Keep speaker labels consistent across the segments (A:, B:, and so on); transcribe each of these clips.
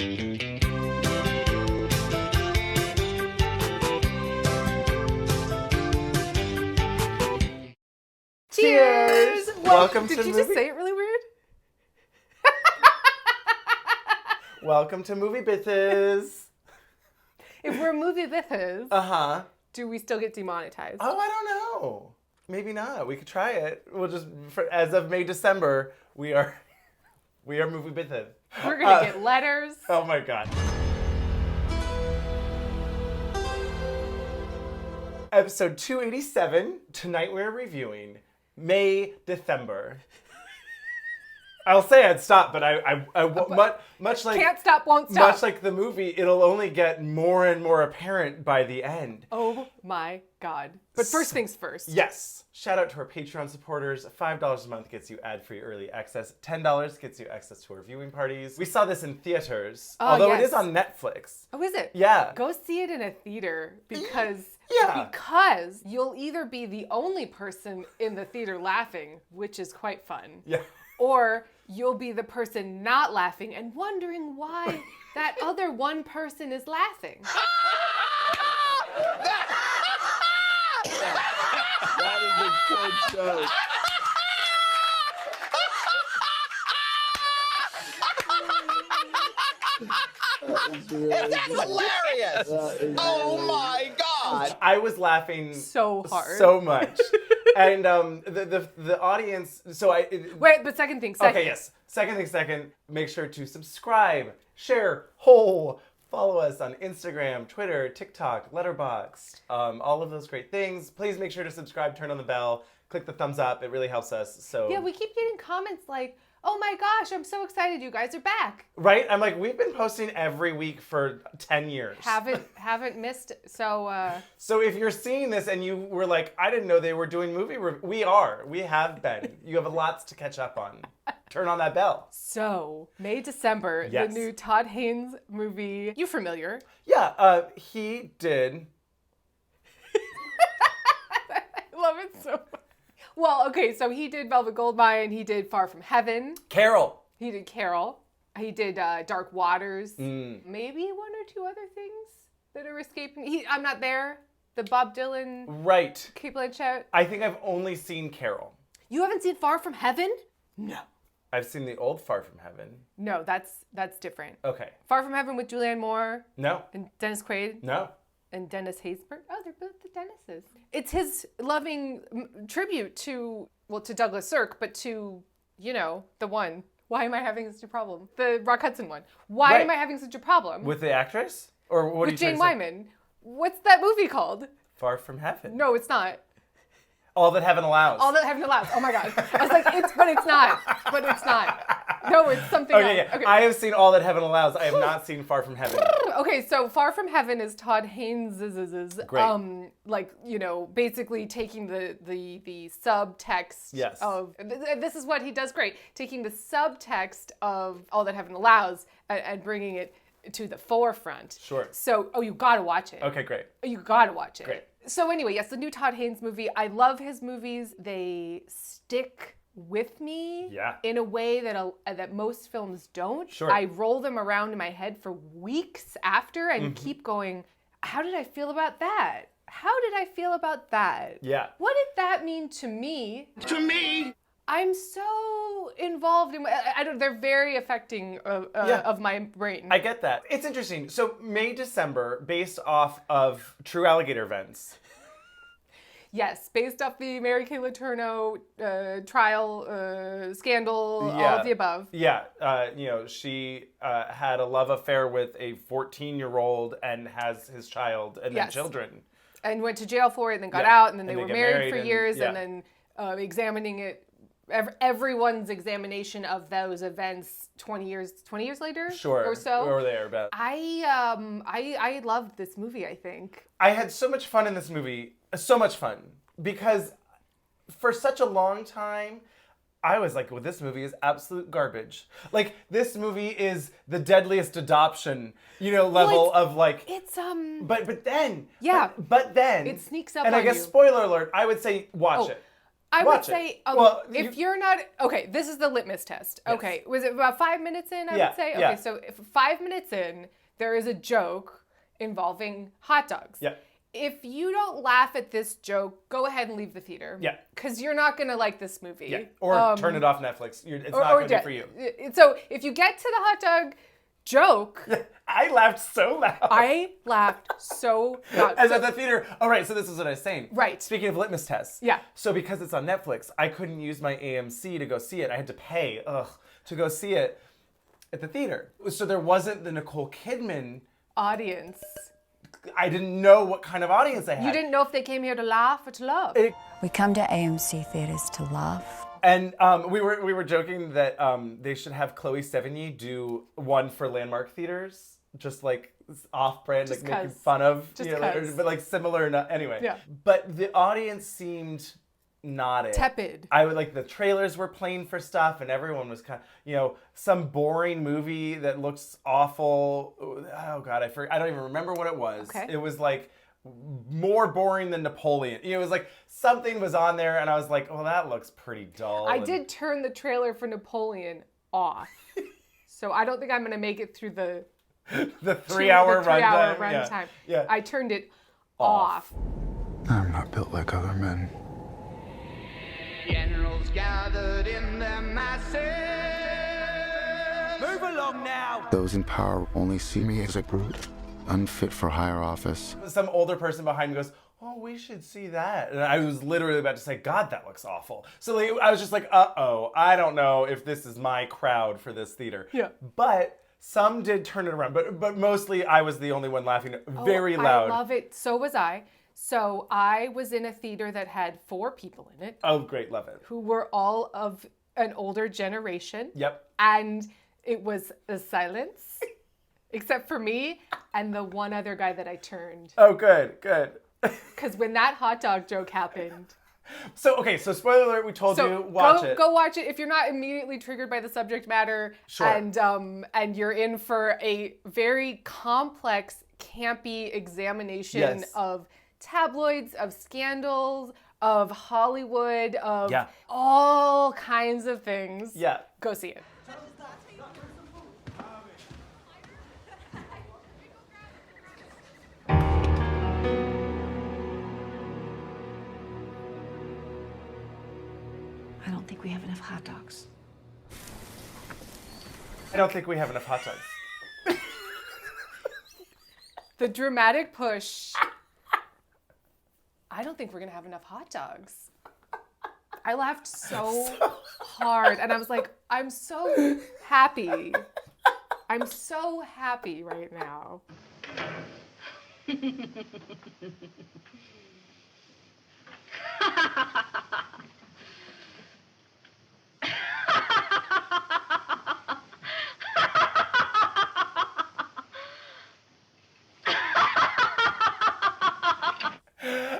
A: Cheers!
B: Welcome to
A: Did you just say it really weird?
B: Welcome to MovieBitches.
A: If we're MovieBitches, do we still get demonetized?
B: Oh, I don't know. Maybe not. We could try it. We'll just, as of May, December, we are MovieBitches.
A: We're gonna get letters.
B: Oh my God. Episode 287. Tonight we're reviewing May, December. I'll say I'd stop, but much like
A: Can't stop, won't stop.
B: Much like the movie, it'll only get more and more apparent by the end.
A: Oh my God. But first things first.
B: Yes. Shout out to our Patreon supporters. $5 a month gets you ad-free early access. $10 gets you access to our viewing parties. We saw this in theaters, although it is on Netflix.
A: Oh, is it?
B: Yeah.
A: Go see it in a theater because you'll either be the only person in the theater laughing, which is quite fun.
B: Yeah.
A: Or you'll be the person not laughing and wondering why that other one person is laughing.
C: That is a good joke. That's hilarious! Oh my God!
B: I was laughing
A: So hard.
B: so much. And the audience,
A: Wait, but second thing.
B: Okay, yes. Second, make sure to subscribe, share, follow us on Instagram, Twitter, TikTok, Letterboxd, all of those great things. Please make sure to subscribe, turn on the bell, click the thumbs up. It really helps us. So
A: Yeah, we keep getting comments like, oh my gosh, I'm so excited you guys are back.
B: Right? I'm like, we've been posting every week for 10 years.
A: Haven't missed, so...
B: So if you're seeing this and you were like, I didn't know they were doing we have been. You have lots to catch up on. Turn on that bell.
A: So, May, December,
B: Yes.
A: the new Todd Haynes movie. You familiar?
B: Yeah, he did.
A: I love it so much. Well, okay, so he did Velvet Goldmine, he did Far From Heaven.
B: Carol.
A: He did Carol. He did Dark Waters. Maybe one or two other things that are escaping. I'm Not There. The Bob Dylan.
B: Right.
A: Kate Blanchett.
B: I think I've only seen Carol.
A: You haven't seen Far From Heaven? No.
B: I've seen the old Far From Heaven.
A: No, that's different.
B: Okay.
A: Far From Heaven with Julianne Moore.
B: No.
A: And Dennis Quaid.
B: No.
A: And Dennis Haysbert. Oh, they're both the Dennises. It's his loving tribute to Douglas Sirk, but to, the one. Why am I having such a problem? The Rock Hudson one. Why am I having such a problem?
B: With the actress? Or what
A: With Jane Wyman. What's that movie called?
B: Far From Heaven.
A: No, it's not.
B: All That Heaven Allows.
A: All That Heaven Allows. Oh my God. I was like, but it's not. But it's not. No, it's something else.
B: Yeah.
A: Okay.
B: I have seen All That Heaven Allows. I have not seen Far From Heaven.
A: Okay, so Far From Heaven is Todd Haynes' basically taking the subtext of this is what he does great, taking the subtext of All That Heaven Allows and bringing it to the forefront.
B: Sure.
A: So, you gotta watch it.
B: Okay, great.
A: You gotta watch it.
B: Great.
A: So anyway, yes, the new Todd Haynes movie. I love his movies. They stick with me in a way that most films don't.
B: Sure.
A: I roll them around in my head for weeks after and keep going, how did I feel about that? How did I feel about that?
B: Yeah.
A: What did that mean to me?
C: To me!
A: I'm so involved in, they're very affecting of my brain.
B: I get that. It's interesting. So May, December, based off of true alligator events.
A: Yes, based off the Mary Kay Letourneau trial, scandal, all of the above.
B: Yeah, she had a love affair with a 14-year-old and has his child and then children.
A: And went to jail for it and then got out and then they were
B: get
A: married for years and then examining it. Everyone's examination of those events 20 years later or so.
B: Or thereabout.
A: I loved this movie, I think.
B: I had so much fun in this movie. So much fun. Because for such a long time, I was like, well, this movie is absolute garbage. Like, this movie is the deadliest adoption, level of like...
A: It's,
B: But then...
A: Yeah.
B: But then...
A: It sneaks up
B: and
A: on
B: I guess,
A: you.
B: spoiler alert, I would say watch it.
A: I
B: watch
A: would say,
B: it.
A: if you're not, okay, this is the litmus test.
B: Yes.
A: Okay, was it about 5 minutes in, I would say? Okay,
B: yeah.
A: so if 5 minutes in, there is a joke involving hot dogs.
B: Yeah.
A: If you don't laugh at this joke, go ahead and leave the theater.
B: Yeah.
A: Because you're not going to like this movie.
B: Yeah. Or turn it off Netflix. It's not going to be for you.
A: So if you get to the hot dog joke.
B: I laughed so loud.
A: I laughed so loud.
B: As at the theater. All right, so this is what I was saying.
A: Right.
B: Speaking of litmus tests.
A: Yeah.
B: So because it's on Netflix, I couldn't use my AMC to go see it. I had to pay, to go see it at the theater. So there wasn't the Nicole Kidman
A: audience.
B: I didn't know what kind of audience I had.
A: You didn't know if they came here to laugh or to love.
D: We come to AMC theaters to laugh.
B: And we were joking that they should have Chloe Sevigny do one for Landmark theaters, just like off-brand, like making fun of, but like similar. Anyway,
A: yeah.
B: But the audience seemed not it.
A: Tepid.
B: I would like the trailers were playing for stuff, and everyone was kind of, some boring movie that looks awful. Oh God, I don't even remember what it was.
A: Okay.
B: It was like more boring than Napoleon. It was like something was on there, and I was like, "Oh, that looks pretty dull."
A: I did turn the trailer for Napoleon off, so I don't think I'm going to make it through the
B: 3-hour
A: runtime.
B: Yeah.
A: I turned it off.
E: I'm not built like other men.
C: Generals gathered in their masses. Move along now.
E: Those in power only see me as a brute, unfit for higher office.
B: Some older person behind me goes, "Oh, we should see that." And I was literally about to say, "God, that looks awful." So like, I was just like, "Uh-oh, I don't know if this is my crowd for this theater."
A: Yeah.
B: But some did turn it around, but mostly I was the only one laughing very loud.
A: I love it. So was I. So I was in a theater that had 4 people in it.
B: Oh, great, love it.
A: Who were all of an older generation.
B: Yep.
A: And it was a silence, except for me and the one other guy that I turned.
B: Oh, good.
A: Because when that hot dog joke happened.
B: So spoiler alert, we told you, watch it.
A: Go watch it if you're not immediately triggered by the subject matter.
B: Sure.
A: And you're in for a very complex, campy examination of tabloids, of scandals, of Hollywood, of all kinds of things.
B: Yeah.
A: Go see it.
D: I don't think we have enough hot dogs.
B: I don't think we have enough hot dogs.
A: The dramatic push. I don't think we're going to have enough hot dogs. I laughed so hard. And I was like, I'm so happy. I'm so happy right now.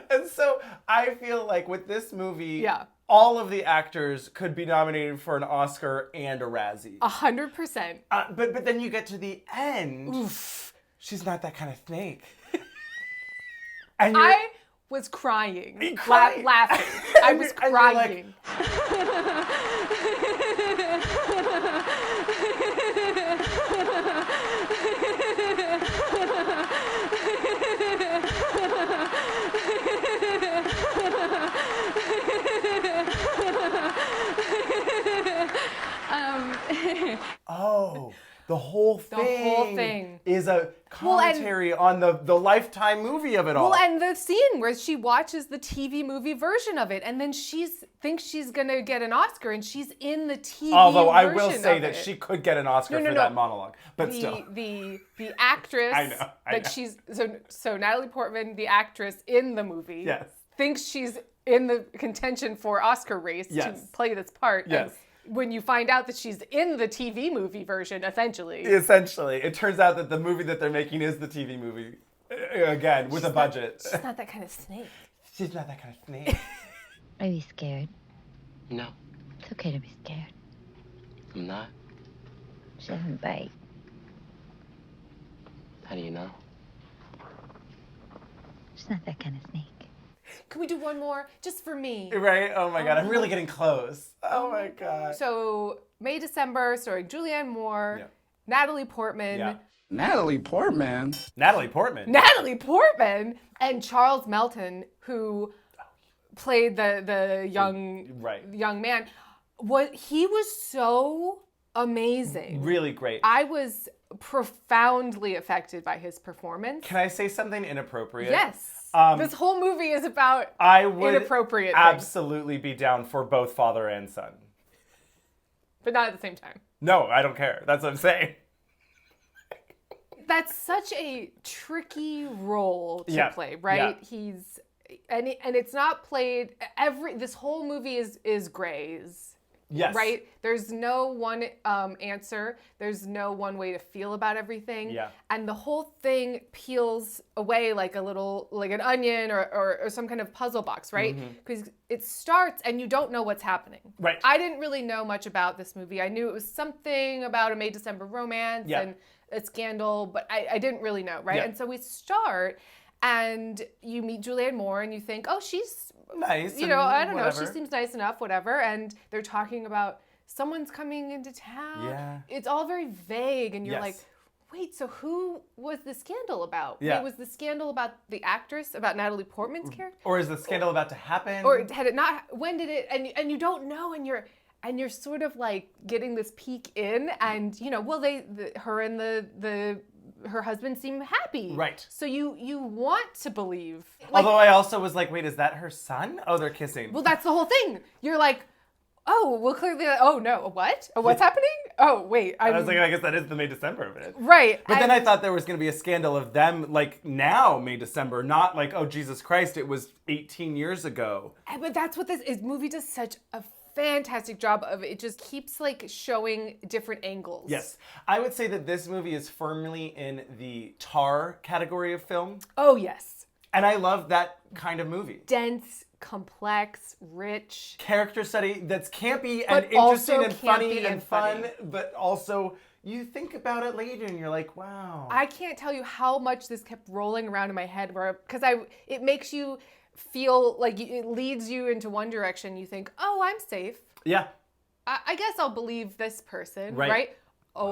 B: And so I feel like with this movie,
A: Yeah.
B: all of the actors could be nominated for an Oscar and a Razzie.
A: 100%.
B: But then you get to the end. Oof. She's not that kind of snake. And
A: I was crying. Laughing. I was crying.
B: Oh, the whole thing is a commentary on the Lifetime movie of it all.
A: Well, and the scene where she watches the TV movie version of it, and then thinks she's gonna get an Oscar, and she's in the TV
B: Although I
A: version
B: will say
A: of
B: that
A: it.
B: she could get an Oscar for that monologue, but still.
A: The actress
B: I know.
A: she's so Natalie Portman, the actress in the movie,
B: Yes.
A: thinks she's in the contention for Oscar race to play this part.
B: Yes.
A: And when you find out that she's in the TV movie version, essentially,
B: it turns out that the movie that they're making is the TV movie, again, with a budget.
A: she's not that kind of snake.
B: She's not that kind of snake.
F: Are you scared?
G: No,
F: It's okay to be scared.
G: I'm not.
F: She doesn't bite.
G: How do you know?
F: She's not that kind of snake.
A: can we do one more just for me?
B: Right? Oh my God, I'm really getting close. Oh my God.
A: So May December, starring Julianne Moore,
B: Yeah.
A: Natalie Portman.
B: Yeah.
E: Natalie Portman.
B: Natalie Portman.
A: Natalie Portman and Charles Melton, who played the young man. He was so amazing.
B: Really great.
A: I was profoundly affected by his performance.
B: Can I say something inappropriate?
A: Yes. This whole movie is about
B: I would
A: inappropriate things,
B: absolutely be down for both father and son.
A: but not at the same time.
B: No, I don't care. That's what I'm saying.
A: That's such a tricky role to play, right?
B: Yeah.
A: And it's not played this whole movie is grays.
B: Yes.
A: Right? There's no one answer. There's no one way to feel about everything.
B: Yeah.
A: And the whole thing peels away like an onion or some kind of puzzle box, right? Because it starts and you don't know what's happening.
B: Right.
A: I didn't really know much about this movie. I knew it was something about a May-December romance and a scandal, but I didn't really know, right?
B: Yeah.
A: And so we start and you meet Julianne Moore and you think, oh, she's
B: nice.
A: You know, I don't
B: whatever.
A: know. She seems nice enough, whatever. And they're talking about someone's coming into town.
B: Yeah.
A: It's all very vague. And you're
B: Yes.
A: like, wait, so who was the scandal about?
B: Yeah.
A: Wait, was the scandal about the actress, about Natalie Portman's character?
B: Or is the scandal about to happen?
A: Or had it not? When did it? And you don't know, and you're sort of like getting this peek in, and you know, well, her and her husband seem happy.
B: Right.
A: So you want to believe.
B: Although I also was like, wait, is that her son? Oh, they're kissing.
A: Well, that's the whole thing. You're like, oh, well, clearly, oh no, what? Oh, what's happening? Oh, wait.
B: I was like, I guess that is the May-December of it.
A: Right.
B: But then I thought there was going to be a scandal of them, like, now, May-December, not like, oh, Jesus Christ, it was 18 years ago.
A: But that's what this movie does such a fantastic job of. It just keeps, like, showing different angles.
B: Yes. I would say that this movie is firmly in the Tar category of film.
A: Oh, yes.
B: And I love that kind of movie.
A: Dense, complex, rich.
B: Character study that's campy
A: But
B: and interesting
A: also
B: and funny
A: campy
B: and
A: and
B: fun,
A: funny.
B: but also you think about it later and you're like, wow.
A: I can't tell you how much this kept rolling around in my head, because it makes you feel like it leads you into one direction. You think, oh, I'm safe.
B: Yeah.
A: I guess I'll believe this person,
B: Right.
A: right? Oh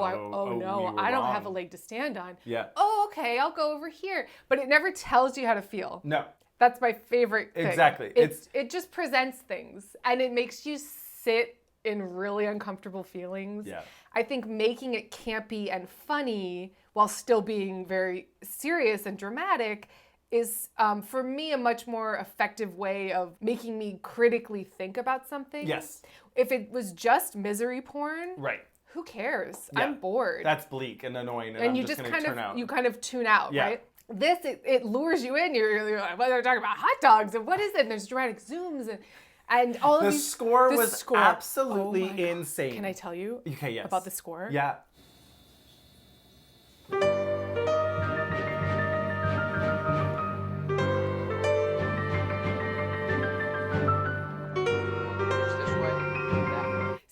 B: we
A: no,
B: were
A: I don't
B: wrong.
A: have a leg to stand on.
B: Yeah.
A: Oh, okay, I'll go over here. But it never tells you how to feel.
B: No.
A: That's my favorite thing.
B: Exactly.
A: It just presents things and it makes you sit in really uncomfortable feelings.
B: Yeah.
A: I think making it campy and funny while still being very serious and dramatic is, for me, a much more effective way of making me critically think about something.
B: Yes.
A: If it was just misery porn,
B: Right.
A: who cares?
B: Yeah.
A: I'm bored.
B: That's bleak and annoying, and I'm
A: you
B: just
A: just
B: going to turn out.
A: you kind of tune out,
B: Yeah.
A: right? This it lures you in. You're like, well, they're talking about hot dogs and what is it? And there's dramatic zooms and all of
B: The
A: these.
B: score
A: the
B: was
A: score.
B: absolutely
A: Oh my God.
B: insane.
A: Can I tell you
B: Okay, yes.
A: about the score?
B: Yeah.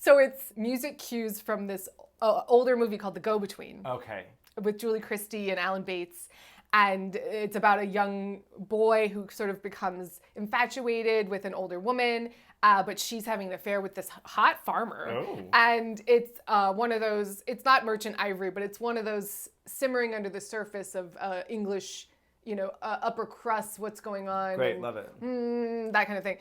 A: So it's music cues from this older movie called The Go-Between
B: Okay.
A: with Julie Christie and Alan Bates. And it's about a young boy who sort of becomes infatuated with an older woman, but she's having an affair with this hot farmer.
B: Oh.
A: And it's one of those, it's not Merchant Ivory, but it's one of those simmering under the surface of English, upper crust, what's going on.
B: Great,
A: and,
B: love it.
A: that kind of thing.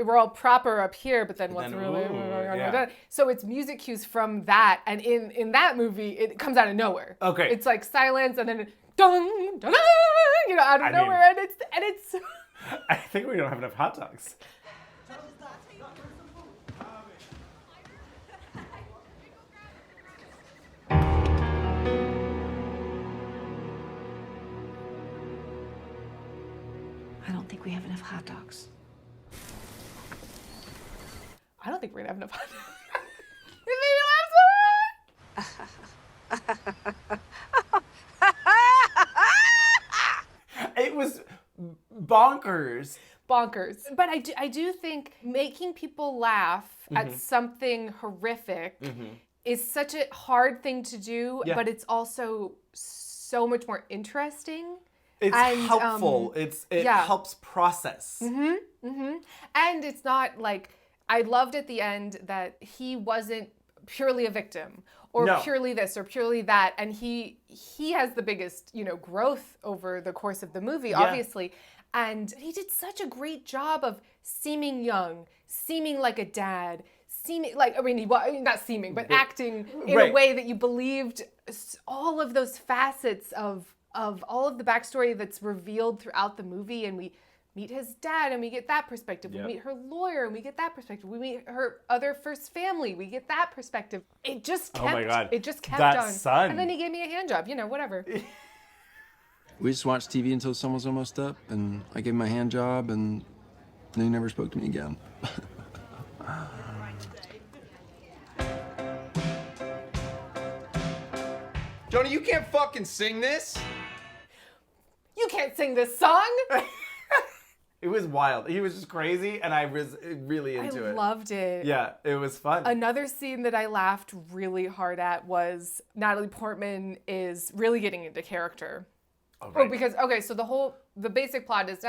A: We're all proper up here, but then what's
B: then,
A: really
B: ooh,
A: going on?
B: yeah.
A: So it's music cues from that, and in that movie, it comes out of nowhere.
B: Okay.
A: It's like silence, and then dun dun dun, out of
B: I mean-
A: nowhere, and it's.
B: I think we don't have enough hot dogs.
D: I don't think we have enough hot dogs.
A: I don't think we're gonna have enough.
B: It was bonkers.
A: bonkers. But I do think making people laugh at something horrific is such a hard thing to do, but it's also so much more interesting.
B: It's helpful. It helps process.
A: And it's not like, I loved at the end that he wasn't purely a victim or purely this or purely that. And he has the biggest, growth over the course of the movie, obviously. And he did such a great job of seeming young, seeming like a dad, seeming like, not seeming, but acting in a way that you believed all of those facets of all of the backstory that's revealed throughout the movie. And we meet his dad and we get that perspective. We meet her lawyer and we get that perspective. We meet her other first family. We get that perspective. It just kept, it just kept
B: that
A: on.
B: son.
A: And then he gave me a hand job, whatever.
H: We just watched TV until sun was almost up, and I gave him my hand job, and then he never spoke to me again.
C: Johnny, you can't fucking sing this.
A: You can't sing this song.
B: It was wild. He was just crazy, and I was really into it.
A: I loved it.
B: Yeah, it was fun.
A: Another scene that I laughed really hard at was Natalie Portman is really getting into character. Because so the basic plot is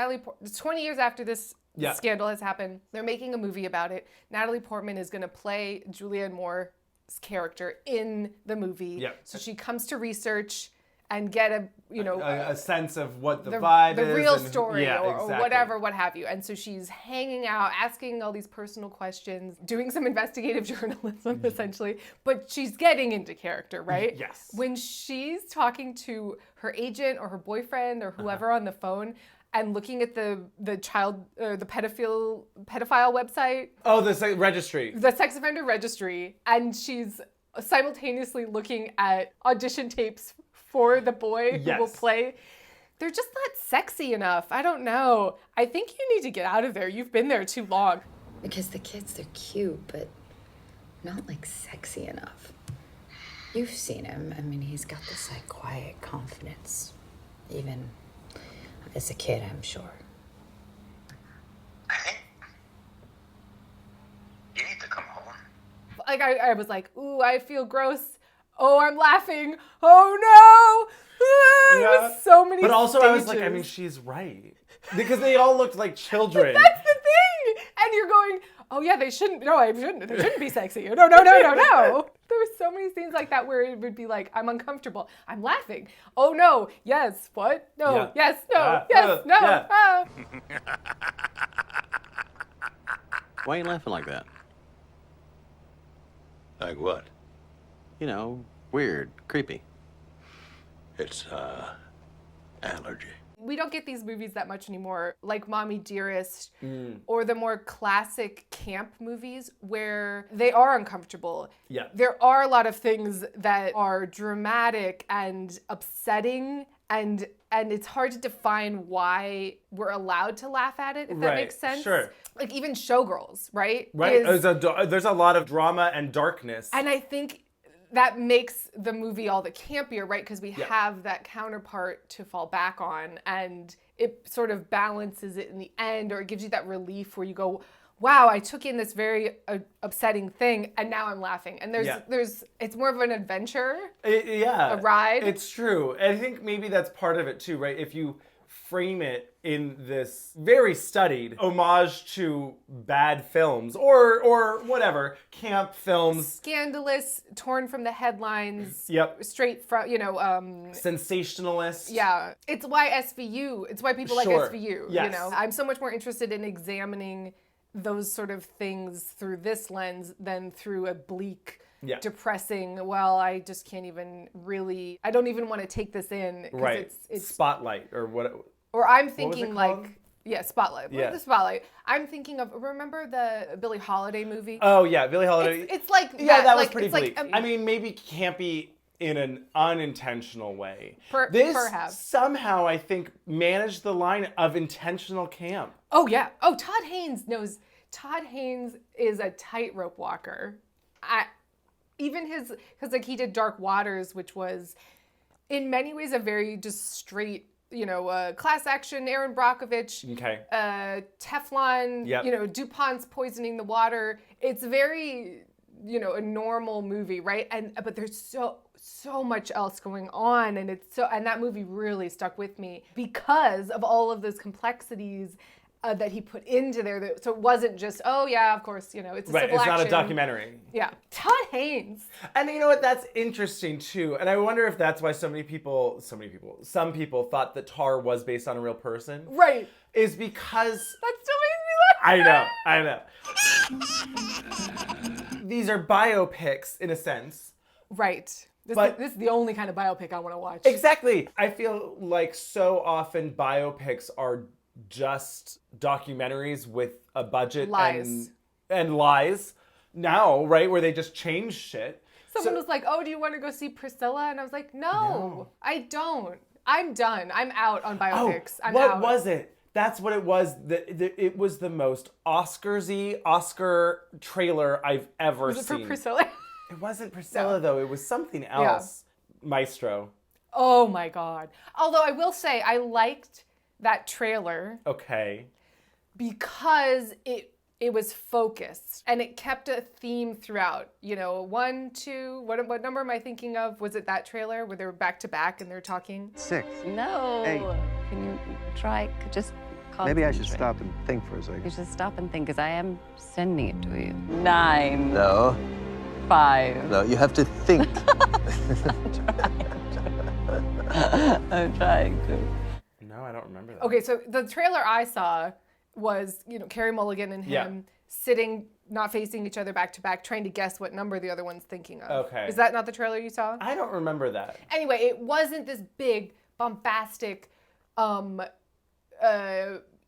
A: it's 20 years after this scandal has happened. They're making a movie about it. Natalie Portman is going to play Julianne Moore's character in the movie.
B: Yep.
A: So she comes to research and get
B: a sense of what the vibe is.
A: The real story or
B: exactly.
A: whatever, what have you. And so she's hanging out, asking all these personal questions, doing some investigative journalism, essentially. But she's getting into character, right?
B: Yes.
A: When she's talking to her agent or her boyfriend or whoever on the phone and looking at the child or the pedophile website.
B: Oh, the registry.
A: The sex offender registry. And she's simultaneously looking at audition tapes for the boy who will play. They're just not sexy enough. I don't know. I think you need to get out of there. You've been there too long.
D: Because the kids, they're cute, but not like sexy enough. You've seen him. I mean, he's got this like quiet confidence. Even as a kid, I'm sure.
C: I think you need to come home.
A: Like I was like, ooh, I feel gross. Oh, I'm laughing. Oh no! It was so many
B: But also
A: stages.
B: I was like, I mean, she's right. Because they all looked like children.
A: That's the thing! And you're going, oh yeah, they shouldn't be sexy. No. There were so many scenes like that where it would be like, I'm uncomfortable. I'm laughing. Oh no, yes, what? No, yes, no, yes, no.
B: Yeah.
A: Ah.
I: Why are you laughing like that?
J: Like what?
I: Weird, creepy.
J: It's, allergy.
A: We don't get these movies that much anymore, like Mommy Dearest, or the more classic camp movies where they are uncomfortable.
B: Yeah.
A: There are a lot of things that are dramatic and upsetting, and it's hard to define why we're allowed to laugh at it, if that makes sense.
B: Sure.
A: Like even Showgirls, right?
B: Right. There's a lot of drama and darkness.
A: And I think that makes the movie all the campier, right? Because we have that counterpart to fall back on, and it sort of balances it in the end, or it gives you that relief where you go, wow, I took in this very upsetting thing, and now I'm laughing. And it's more of an adventure, a ride.
B: It's true. And I think maybe that's part of it too, right? If you frame it in this very studied homage to bad films or whatever, camp films.
A: Scandalous, torn from the headlines.
B: Yep.
A: Straight from,
B: sensationalist.
A: Yeah. It's why people like SVU,
B: Yes.
A: I'm so much more interested in examining those sort of things through this lens than through a bleak, depressing, well, I just can't even really, I don't even want to take this in.
B: Right.
A: It's
B: Spotlight or what?
A: Or I'm thinking
B: called?
A: Spotlight.
B: Yeah.
A: The Spotlight. I'm thinking of, remember the Billie Holiday movie?
B: Oh yeah, Billie Holiday.
A: It's like
B: that was pretty
A: it's
B: bleak.
A: like,
B: I mean, maybe campy in an unintentional way.
A: Perhaps.
B: This somehow, I think, managed the line of intentional camp.
A: Oh yeah. Oh, Todd Haynes knows. Todd Haynes is a tightrope walker. Because he did Dark Waters, which was in many ways a very just straight class action, Aaron Brockovich,
B: Okay.
A: Teflon,
B: Yep.
A: DuPont's poisoning the water. It's very, a normal movie, right? But there's so much else going on, and that movie really stuck with me because of all of those complexities that he put into there. So it wasn't just, oh yeah, of course, it's a
B: Right,
A: civil
B: it's
A: action.
B: not a documentary.
A: Yeah. Todd Haynes.
B: And you know what? That's interesting too. And I wonder if that's why some people thought that Tar was based on a real person.
A: Right.
B: Is because
A: That still makes me laugh.
B: I know. These are biopics in a sense.
A: Right. This is the only kind of biopic I want to watch.
B: Exactly. I feel like so often biopics are just documentaries with a budget and lies now, right? Where they just change shit.
A: Someone was like, oh, do you want to go see Priscilla? And I was like, no. I don't. I'm done. I'm out on biopics. I'm
B: what
A: out.
B: was it? That's what it was. It was the most Oscar-y Oscar trailer I've ever seen.
A: Was it for Priscilla?
B: It wasn't Priscilla, though. It was something else. Yeah. Maestro.
A: Oh, my God. Although I will say I liked that trailer.
B: Okay.
A: Because it was focused and it kept a theme throughout. 1, 2, what number am I thinking of? Was it that trailer where they were back to back and they're talking?
K: 6.
L: No.
K: 8.
L: Can you try, just
K: maybe I should stop and think for a second.
L: You should stop and think, because I am sending it to you. 9.
K: No.
L: 5.
K: No, you have to think.
L: I'm trying to.
B: No, I don't remember that.
A: Okay, so the trailer I saw was, Carey Mulligan and him sitting, not facing each other back to back, trying to guess what number the other one's thinking of.
B: Okay.
A: Is that not the trailer you saw?
B: I don't remember that.
A: Anyway, it wasn't this big, bombastic,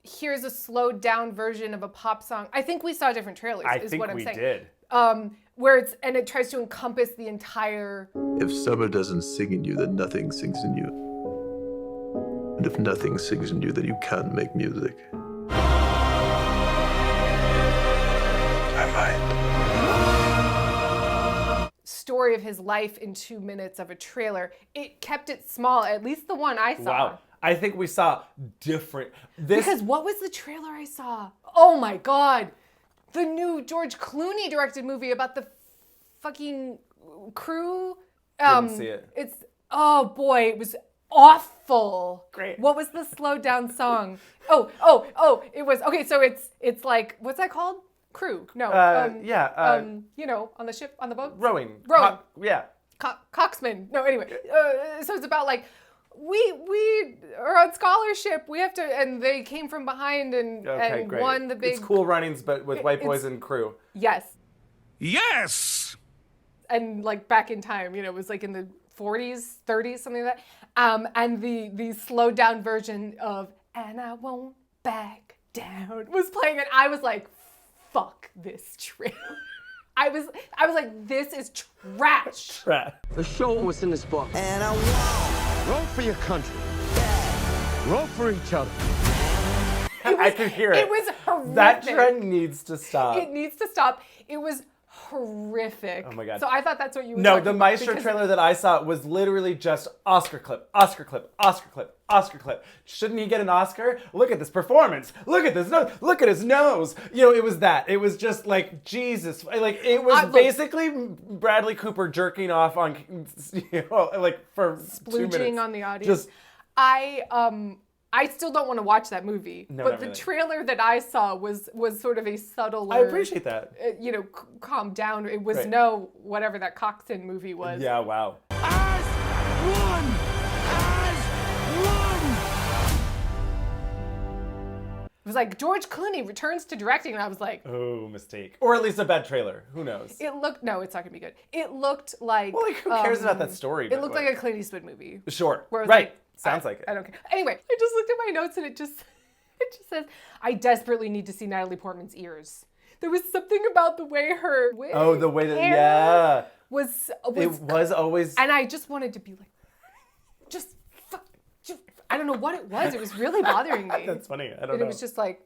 A: here's a slowed down version of a pop song. I think we saw different trailers, is what I'm saying.
B: Did.
A: Where it tries to encompass the entire...
M: If summer doesn't sing in you, then nothing sings in you. And if nothing sings in you, then you can't make music. I might.
A: Story of his life in 2 minutes of a trailer. It kept it small, at least the one I saw.
B: Wow. I think we saw different...
A: Because what was the trailer I saw? Oh my God. The new George Clooney directed movie about the fucking crew.
B: Didn't see it.
A: Oh boy, it was awful.
B: Great.
A: What was the slowed down song? Oh, it was, okay, so it's like, what's that called? Crew. No. On the ship, on the boat?
B: Rowing.
A: Coxman. No, anyway. So it's about like, we are on scholarship. We have to, and they came from behind and
B: great.
A: won the big...
B: It's Cool Runnings, but with white boys and crew.
A: Yes.
J: Yes!
A: And like back in time, it was like in the 40s, 30s, something like that. And the slowed down version of "And I Won't Back Down" was playing, and I was like, fuck this trailer. I was like, this is trash.
H: Let's show them what's in this book.
K: And I won't.
J: Roll for your country. Roll for each other.
B: I could hear it.
A: It was horrific.
B: That trend needs to stop.
A: It needs to stop. It was horrific.
B: Oh my God.
A: So I thought that's what you were
B: No,
A: talking
B: the
A: about,
B: Maestro
A: because...
B: trailer that I saw was literally just Oscar clip, Oscar clip, Oscar clip, Oscar clip. Shouldn't he get an Oscar? Look at this performance. Look at this nose. Look at his nose. It was that. It was just like, Jesus. Like, it was basically Bradley Cooper jerking off on, like for 2 minutes.
A: Splooging on the audience. I still don't want to watch that movie.
B: No,
A: but
B: not really.
A: The trailer that I saw was sort of a subtle.
B: I appreciate that.
A: Calm down. It was
B: Right.
A: whatever that Coxon movie was.
B: Yeah, wow.
A: It was like George Clooney returns to directing, and I was like,
B: oh, mistake. Or at least a bad trailer. Who knows?
A: no, it's not gonna be good. It looked like,
B: well, like, who cares about that story?
A: It looked like a Clint Eastwood movie.
B: Sure.
A: Where it was
B: Right.
A: like,
B: Sounds like it.
A: I don't care. Anyway, I just looked at my notes and it just says, I desperately need to see Natalie Portman's ears. There was something about the way her wig,
B: the way that,
A: hair was
B: it was always.
A: And I just wanted to be like, I don't know what it was. It was really bothering me.
B: That's funny. I don't know.
A: It was just like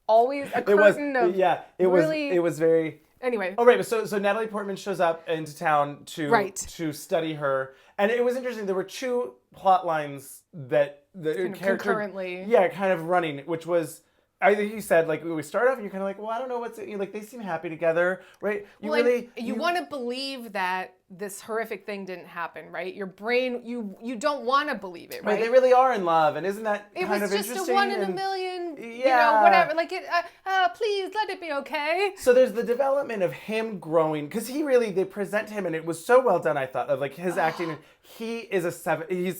A: always a curtain of
B: it was very.
A: Anyway.
B: Oh, right. So Natalie Portman shows up into town to study her. And it was interesting. There were two plot lines that the character...
A: Concurrently.
B: Yeah, kind of running, which was... I think you said, like, we start off and you're kind of like, well, I don't know what's... Like, they seem happy together, right?
A: You want to believe that this horrific thing didn't happen, right? Your brain, you don't want to believe it, right?
B: They really are in love, and isn't that kind of interesting?
A: It was just a 1 in a million, whatever. Like, please, let it be okay.
B: So there's the development of him growing, because they present him, and it was so well done, I thought, of, like, his acting. He's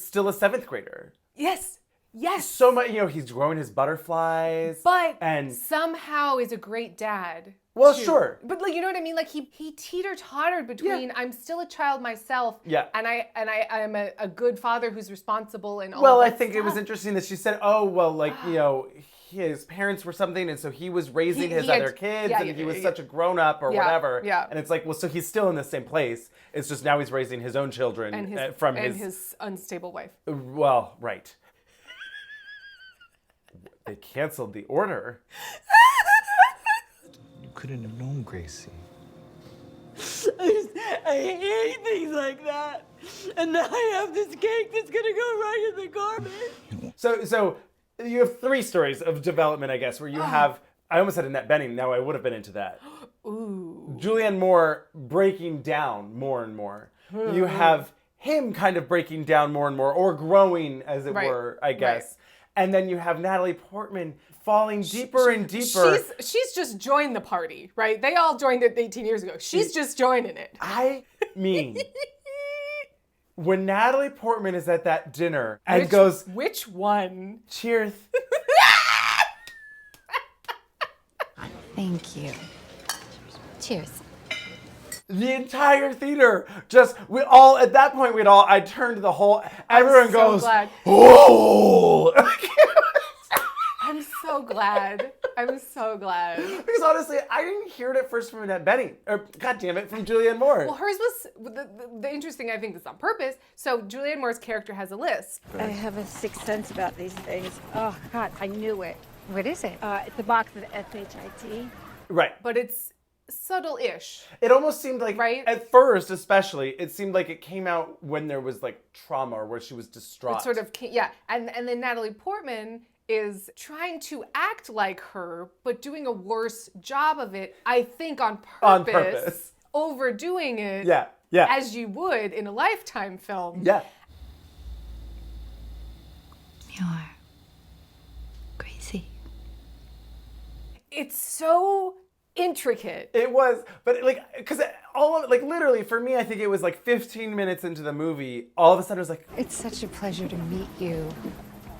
B: still a 7th grader.
A: Yes. Yes.
B: So much, he's growing his butterflies.
A: And somehow is a great dad.
B: Well, sure.
A: But like, you know what I mean? Like he teeter-tottered between I'm still a child myself and I'm a good father who's responsible and all
B: Well,
A: that
B: I think
A: stuff.
B: it was interesting that she said, oh, well, like, his parents were something, and so he was raising his other kids, and he was such a grown-up or whatever.
A: Yeah.
B: And it's like, well, so he's still in the same place. It's just now he's raising his own children
A: and his unstable wife.
B: Well, right. They canceled the order.
K: You couldn't have known, Gracie.
L: I hate things like that. And now I have this cake that's gonna go right in the garbage.
B: So you have 3 stories of development, I guess, where you have, I almost said Annette Bening, now I would have been into that.
A: Ooh.
B: Julianne Moore breaking down more and more. You have him kind of breaking down more and more, or growing, as it were, I guess. Right. And then you have Natalie Portman falling deeper and deeper.
A: She's just joined the party, right? They all joined it 18 years ago. She's just joining it.
B: I mean, when Natalie Portman is at that dinner and goes...
A: Which one?
B: Cheers.
D: Thank you. Cheers.
B: The entire theater at that point, I turned the whole, everyone goes,
A: glad.
B: Oh!
A: I'm so glad. I'm so glad.
B: Because honestly, I didn't hear it at first from Annette Bening, or goddammit, from Julianne Moore.
A: Well, hers was, the interesting, I think this on purpose, so Julianne Moore's character has a lisp.
N: I have a sixth sense about these things. Oh, God, I knew it.
D: What is it?
N: It's a box of SHIT.
B: Right.
A: But it's subtle-ish.
B: It almost seemed like,
A: right?
B: At first especially, it seemed like it came out when there was like trauma or where she was distraught.
A: It sort of, and then Natalie Portman is trying to act like her, but doing a worse job of it, I think on purpose. Overdoing it.
B: Yeah.
A: As you would in a Lifetime film.
B: Yeah.
D: You're crazy.
A: It's so intricate.
B: It was, but because all of it, literally for me, I think it was 15 minutes into the movie, all of a sudden it was like,
N: it's such a pleasure to meet you.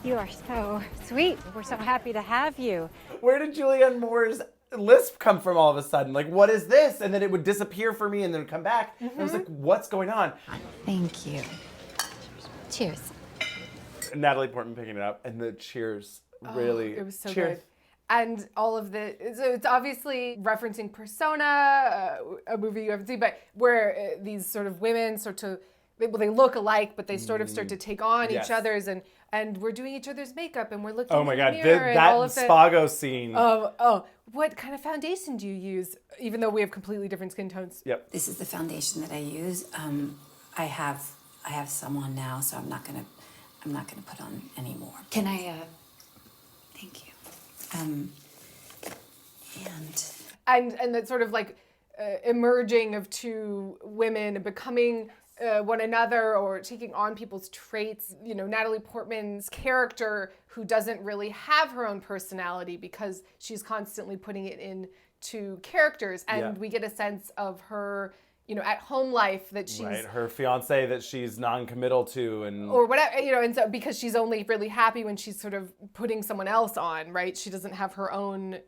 N: You are so sweet. We're so happy to have you.
B: Where did Julianne Moore's lisp come from all of a sudden? What is this? And then it would disappear for me and then come back. Mm-hmm. And I was like, what's going on?
D: Thank you. Cheers.
B: Natalie Portman picking it up, and the cheers really.
A: It was so
B: cheers.
A: Good. And all of so it's obviously referencing Persona, a movie you haven't seen, but where these sort of women they look alike, but they sort of start to take on each other's, and we're doing each other's makeup, and we're looking in the mirror, and all of
B: that Spago scene.
A: What kind of foundation do you use? Even though we have completely different skin tones.
B: Yep.
D: This is the foundation that I use. I have some on now, so I'm not gonna put on any more. Can I? Thank you.
A: And that sort of emerging of two women becoming one another or taking on people's traits. Natalie Portman's character, who doesn't really have her own personality because she's constantly putting it into characters, and we get a sense of her at home life that she's...
B: Right, her fiance that she's non-committal to
A: or whatever, and so because she's only really happy when she's sort of putting someone else on, right? She doesn't have her own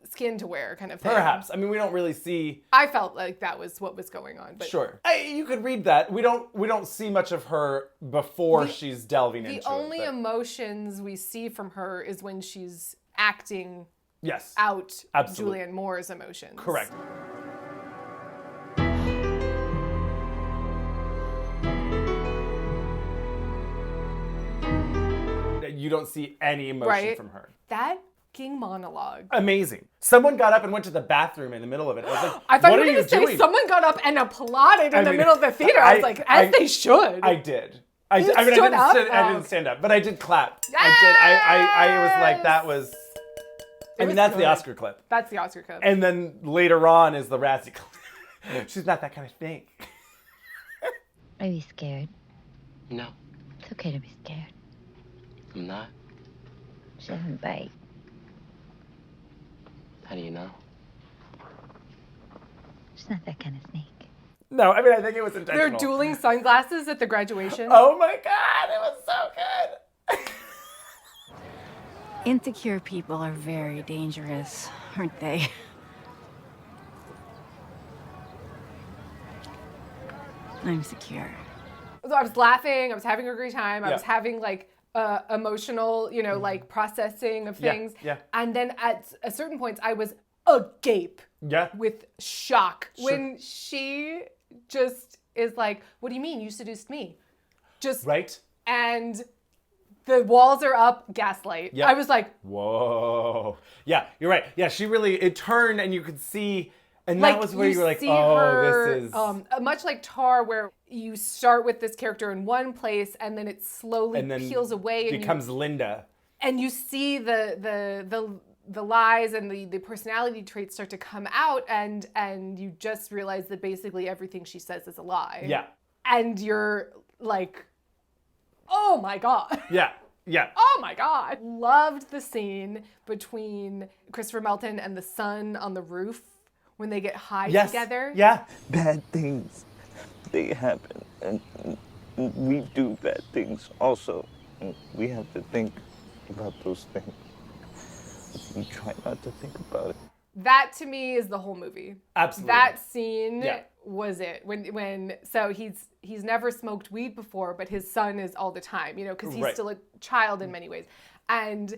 A: skin to wear kind of thing.
B: Perhaps. I mean, we don't really see...
A: I felt like that was what was going on. But
B: sure. You could read that. We don't see much of her before she's delving into it.
A: The only emotions we see from her is when she's acting out Julianne Moore's emotions.
B: Correct. You don't see any emotion from her.
A: That fucking monologue.
B: Amazing. Someone got up and went to the bathroom in the middle of it. I was like,
A: I thought
B: what
A: you
B: are
A: were
B: you
A: going to say
B: doing?
A: someone got up and applauded in the middle of the theater. I was like, as they should.
B: I did.
A: You stood up?
B: I didn't stand up, but I did clap. I was like, that was... I mean, that's the Oscar clip.
A: That's the Oscar clip.
B: And then later on is the Razzie clip. She's not that kind of thing.
F: Are you scared?
G: No,
F: It's okay to be scared.
G: I'm not.
F: She doesn't bite.
G: How do you know?
F: She's not that kind of snake.
B: No, I mean, I think it was intentional.
A: They're dueling sunglasses at the graduation.
B: Oh my God, it was so good.
N: Insecure people are very dangerous, aren't they? I'm secure.
A: So I was laughing. I was having a great time. I
B: Yeah.
A: was having like emotional, like processing of things.
B: Yeah.
A: And then at a certain points, I was agape
B: Yeah.
A: with shock
B: Sure.
A: when she just is like, "What do you mean you seduced me?" Just
B: Right?
A: and the walls are up. Gaslight.
B: Yeah.
A: I was like,
B: whoa. Yeah, you're right. Yeah, she really, it turned and you could see, and
A: like
B: that was where you were like,
A: see
B: oh,
A: her,
B: this is...
A: much like Tar, where you start with this character in one place and then it slowly
B: and then
A: peels away and
B: becomes Linda.
A: and you see the lies and the personality traits start to come out, and you just realize that basically everything she says is a lie.
B: Yeah.
A: And you're like, oh my God.
B: Yeah. Yeah.
A: Oh my God. Loved the scene between Christopher Melton and the son on the roof when they get high together.
B: Yeah.
K: Bad things, they happen. And we do bad things also. And we have to think about those things. We try not to think about it.
A: That to me is the whole movie.
B: Absolutely.
A: That scene
B: Yeah.
A: was it. When so he's never smoked weed before, but his son is all the time, because he's
B: Right.
A: still a child in many ways. And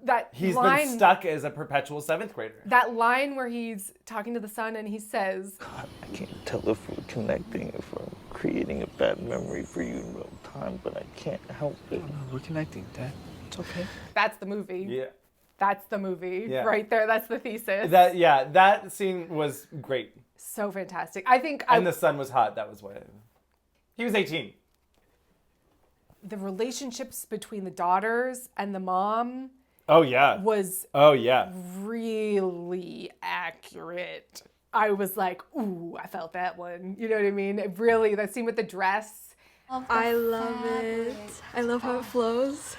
A: that
B: He's
A: line,
B: been stuck as a perpetual 7th grader.
A: that line where he's talking to the son and he says,
K: I can't tell if we're connecting, if I'm creating a bad memory for you in real time, but I can't help it. No, we're connecting, Dad. It's okay.
A: that's the movie.
B: Yeah.
A: That's the movie
B: Yeah.
A: right there. That's the thesis.
B: That scene was great.
A: So fantastic. I think
B: And the son was hot. That was what he was 18.
A: the relationships between the daughters and the mom
B: Oh yeah.
A: was
B: Oh yeah.
A: really accurate. I was like, ooh, I felt that one. You know what I mean? It really, that scene with the dress.
O: I love it. I love how it flows.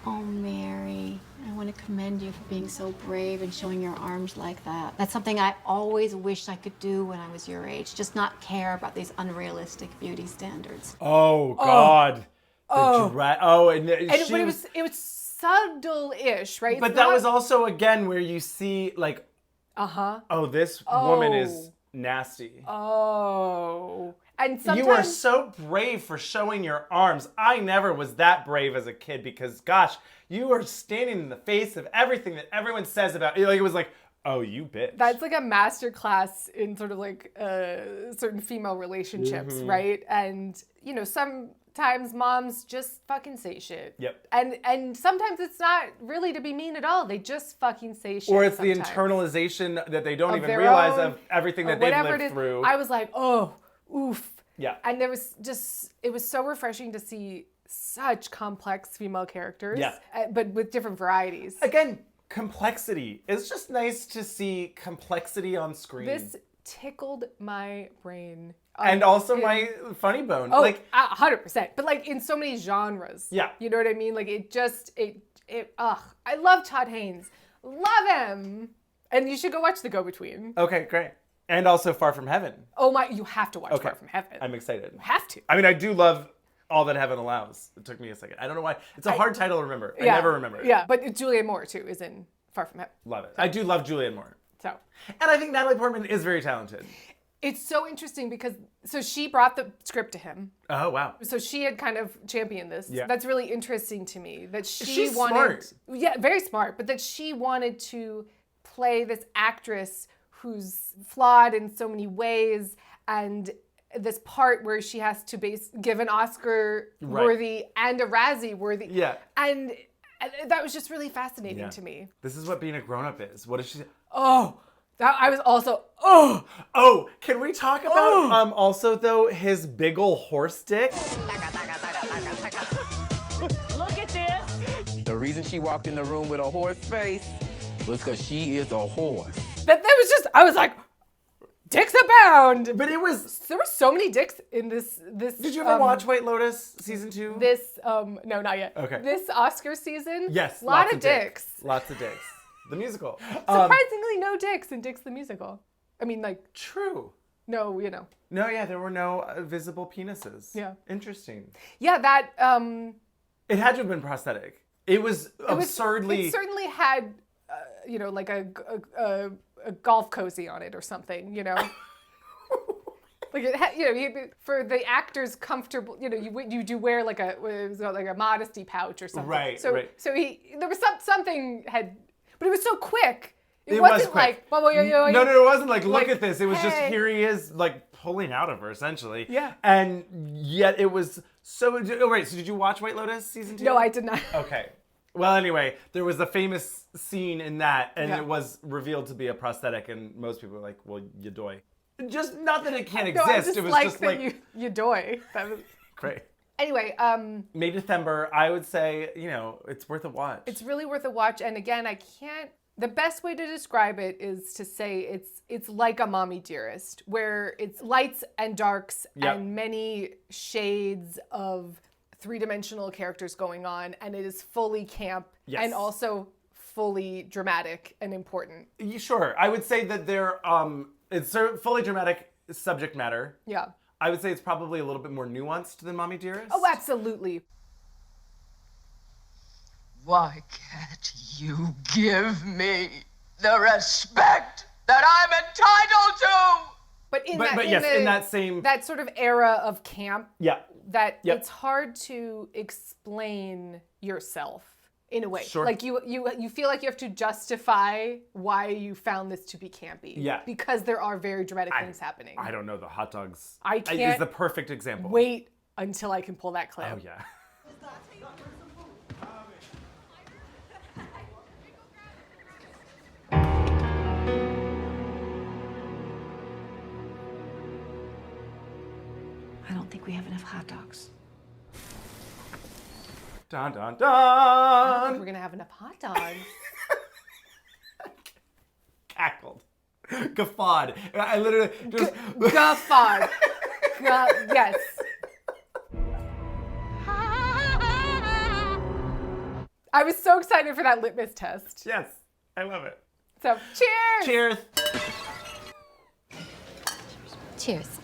P: Oh, Mary, I want to commend you for being so brave and showing your arms like that. That's something I always wished I could do when I was your age, just not care about these unrealistic beauty standards.
B: Oh God.
A: Oh.
B: And
A: But
B: she
A: it was subtle-ish, right?
B: But
A: It's
B: that
A: not-
B: was also again where you see like, oh, this woman is nasty.
A: Oh. And sometimes
B: You are so brave for showing your arms. I never was that brave as a kid because, gosh, you are standing in the face of everything that everyone says about you. Like, it was like, oh, you bitch.
A: that's like a master class in sort of like certain female relationships, right? And, sometimes moms just fucking say shit.
B: Yep.
A: And sometimes it's not really to be mean at all. They just fucking say shit.
B: Or it's the
A: sometimes.
B: internalization that they don't
A: Of
B: even
A: their
B: realize
A: own,
B: of everything
A: or
B: that they've
A: whatever
B: lived
A: it is.
B: through.
A: I was like, oh, oof.
B: Yeah.
A: And it was so refreshing to see such complex female characters,
B: Yeah.
A: but with different varieties.
B: Again, complexity. It's just nice to see complexity on screen.
A: This tickled my brain.
B: And also my funny bone.
A: Oh,
B: like
A: 100%. But like in so many genres.
B: Yeah.
A: You know what I mean? Like I love Todd Haynes. Love him. And you should go watch The Go-Between.
B: Okay, great. And also Far From Heaven.
A: Oh my, you have to watch Far From Heaven.
B: I'm excited.
A: You have to.
B: I mean, I do love All That Heaven Allows. It took me a second. I don't know why. It's a hard title to remember. I never remember it.
A: Yeah, but Julianne Moore too is in Far From Heaven.
B: Love it. I do love Julianne Moore.
A: So.
B: And I think Natalie Portman is very talented.
A: It's so interesting because, so she brought the script to him.
B: Oh, wow.
A: So she had kind of championed this.
B: Yeah.
A: That's really interesting to me. That
B: She's
A: wanted,
B: smart.
A: Yeah, very smart. But that she wanted to play this actress who's flawed in so many ways, and this part where she has to give an Oscar worthy and a Razzie worthy.
B: Yeah.
A: And And that was just really fascinating to me.
B: This is what being a grown-up is. What is she?
A: Oh, I was also,
B: Oh, can we talk about, also, though, his big ol' horse dick?
L: Look at this.
J: The reason she walked in the room with a horse face was because she is a horse.
A: That was just, I was like, dicks abound.
B: But there were
A: so many dicks in this.
B: Did you ever watch White Lotus season 2?
A: No, not yet.
B: Okay.
A: This Oscar season.
B: Yes.
A: A lot of dicks.
B: Lots of dicks. The musical.
A: Surprisingly, no dicks in Dicks the Musical. I mean, like.
B: True.
A: No, you know.
B: No, yeah, there were no visible penises.
A: Yeah.
B: Interesting.
A: Yeah, that.
B: It had to have been prosthetic. It was absurdly.
A: It certainly had, like a golf cozy on it or something, you know. Like it had, for the actors comfortable, you do wear like a modesty pouch or something.
B: Right.
A: So
B: right.
A: so there was something had, but it was so quick.
B: It
A: wasn't
B: was quick.
A: like
B: No, it wasn't like look at this. It was just
A: hey.
B: here he is like pulling out of her essentially.
A: Yeah.
B: And yet it was so. Oh, right. So did you watch White Lotus season 2?
A: No, I did not.
B: Okay. Well, anyway, there was a famous scene in that, and
A: Yeah.
B: it was revealed to be a prosthetic, and most people were like, "Well, you doy." Just not that it can't
A: No, I
B: exist.
A: just
B: It was
A: like
B: just
A: that
B: like
A: you doy. That was...
B: great.
A: Anyway,
B: May December, I would say, it's worth a watch.
A: it's really worth a watch. And again, I can't. The best way to describe it is to say it's like a Mommy Dearest, where it's lights and darks and many shades of three-dimensional characters going on, and it is fully camp and also fully dramatic and important.
B: Sure, I would say that it's fully dramatic subject matter.
A: Yeah.
B: I would say it's probably a little bit more nuanced than Mommy Dearest.
A: Oh, absolutely.
L: Why can't you give me the respect that I'm entitled to?
A: But in that sort of era of camp, that it's hard to explain yourself in a way.
B: Sure.
A: Like you feel like you have to justify why you found this to be campy.
B: Yeah.
A: Because there are very dramatic things happening.
B: I don't know, the hot dogs.
A: I can't
B: is the perfect example.
A: Wait until I can pull that clip.
B: Oh yeah.
P: I don't think we have enough hot dogs.
B: Dun dun
A: I don't think
B: dun.
A: we're gonna have enough hot dogs.
B: Cackled. Guffawed. I literally just
A: Guffawed. Yes. I was so excited for that litmus test.
B: Yes, I love it.
A: So, cheers!
B: Cheers.
F: Cheers.